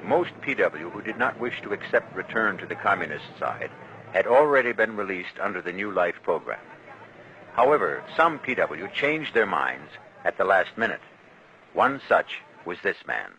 Most PW who did not wish to accept return to the communist side had already been released under the New Life program. However, some PW changed their minds at the last minute. One such was this man.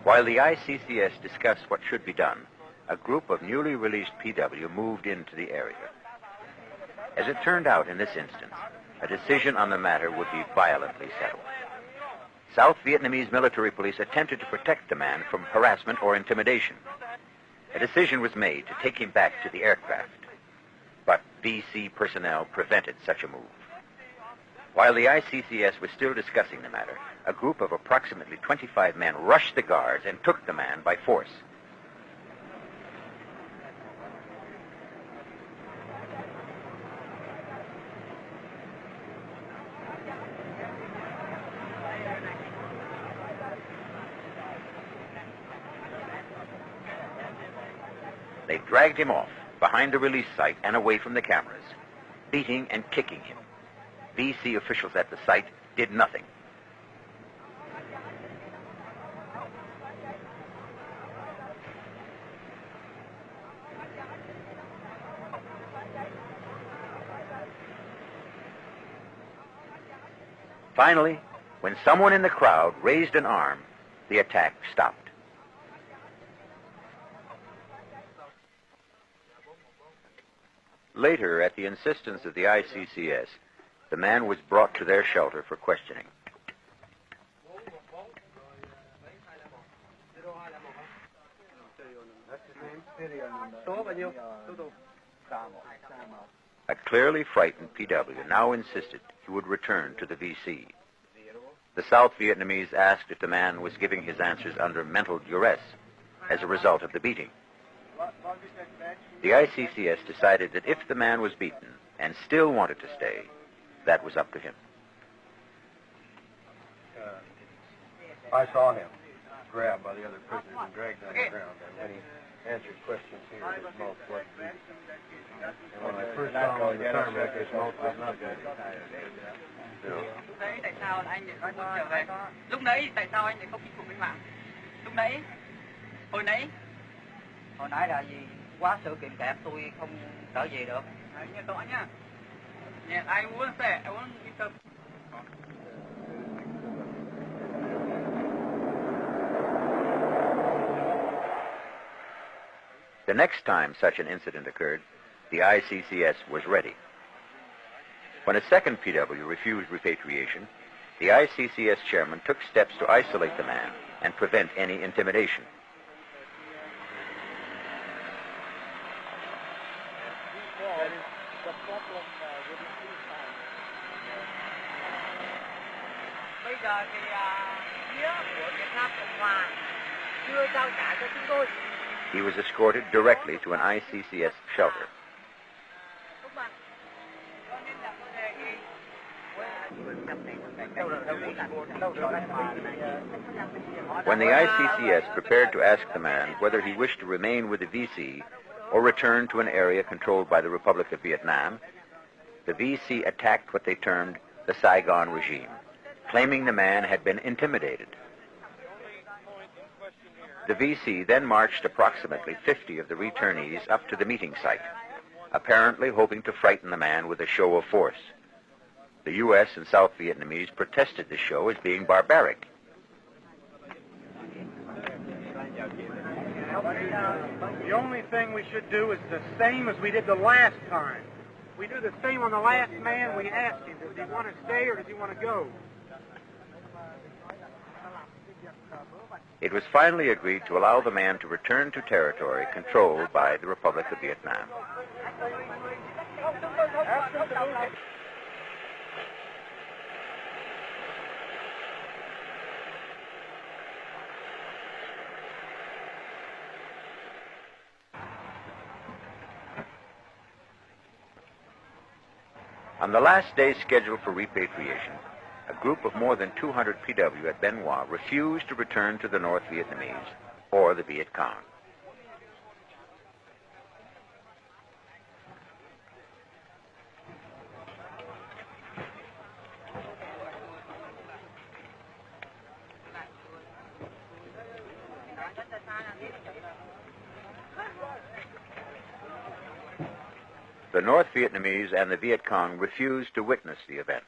While the ICCS discussed what should be done, a group of newly released PW moved into the area. As it turned out in this instance, a decision on the matter would be violently settled. South Vietnamese military police attempted to protect the man from harassment or intimidation. A decision was made to take him back to the aircraft, but VC personnel prevented such a move. While the ICCS was still discussing the matter, a group of approximately 25 men rushed the guards and took the man by force. They dragged him off behind the release site and away from the cameras, beating and kicking him. VC officials at the site did nothing. Finally, when someone in the crowd raised an arm, the attack stopped. Later, at the insistence of the ICCS, the man was brought to their shelter for questioning. A clearly frightened PW now insisted he would return to the VC. The South Vietnamese asked if the man was giving his answers under mental duress as a result of the beating. The ICCS decided that if the man was beaten and still wanted to stay, that was up to him. I saw him grabbed by the other prisoners and dragged on the ground. And when he answered questions here, his mouth was bleeding. And when I first saw him on the tarmac, his mouth was not bleeding. Lúc đấy tại sao anh lại không trở về? Lúc nãy tại sao anh lại không chinh phục cách mạng? Lúc nãy, hồi nãy là gì? Quá sự kiện kẹp tôi không trở về được. Nghe rõ nhá. Yeah, I won't say. I won't interrupt. The next time such an incident occurred, the ICCS was ready. When a second PW refused repatriation, the ICCS chairman took steps to isolate the man and prevent any intimidation. Bây giờ thì phía của Việt Nam Cộng Hòa chưa trao trả cho chúng tôi. He was escorted directly to an ICCS shelter. When the ICCS prepared to ask the man whether he wished to remain with the VC or return to an area controlled by the Republic of Vietnam, the VC attacked what they termed the Saigon regime, claiming the man had been intimidated. The VC then marched approximately 50 of the returnees up to the meeting site, apparently hoping to frighten the man with a show of force. The U.S. and South Vietnamese protested the show as being barbaric. The only thing we should do is the same as we did the last time. We do the same on the last man. We ask him, does he want to stay or does he want to go? It was finally agreed to allow the man to return to territory controlled by the Republic of Vietnam. On the last day scheduled for repatriation, a group of more than 200 PW at Ben Hoa refused to return to the North Vietnamese or the Viet Cong. The North Vietnamese and the Viet Cong refused to witness the event.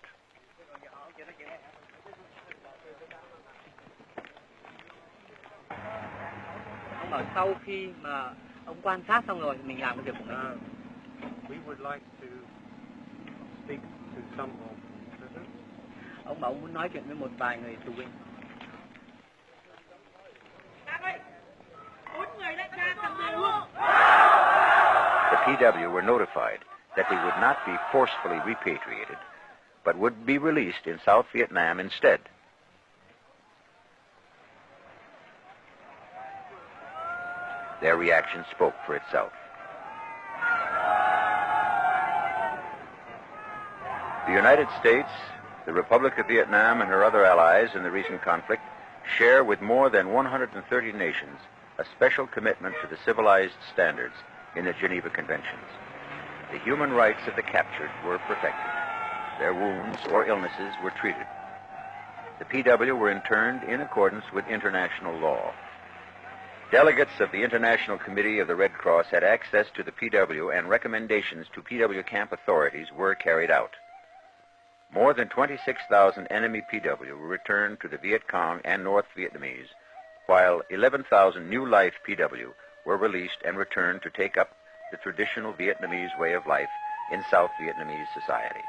Ông bảo sau khi mà ông quan sát xong rồi mình làm cái việc của mình. We would like to speak to some prisoners. Ông bảo ông muốn nói chuyện với một vài người tù binh. The PW were notified that they would not be forcefully repatriated, but would be released in South Vietnam instead. Their reaction spoke for itself. The United States, the Republic of Vietnam, and her other allies in the recent conflict share with more than 130 nations a special commitment to the civilized standards in the Geneva Conventions. The human rights of the captured were protected. Their wounds or illnesses were treated. The PW were interned in accordance with international law. Delegates of the International Committee of the Red Cross had access to the PW, and recommendations to PW camp authorities were carried out. More than 26,000 enemy PW were returned to the Viet Cong and North Vietnamese, while 11,000 new life PW were released and returned to take up the traditional Vietnamese way of life in South Vietnamese society.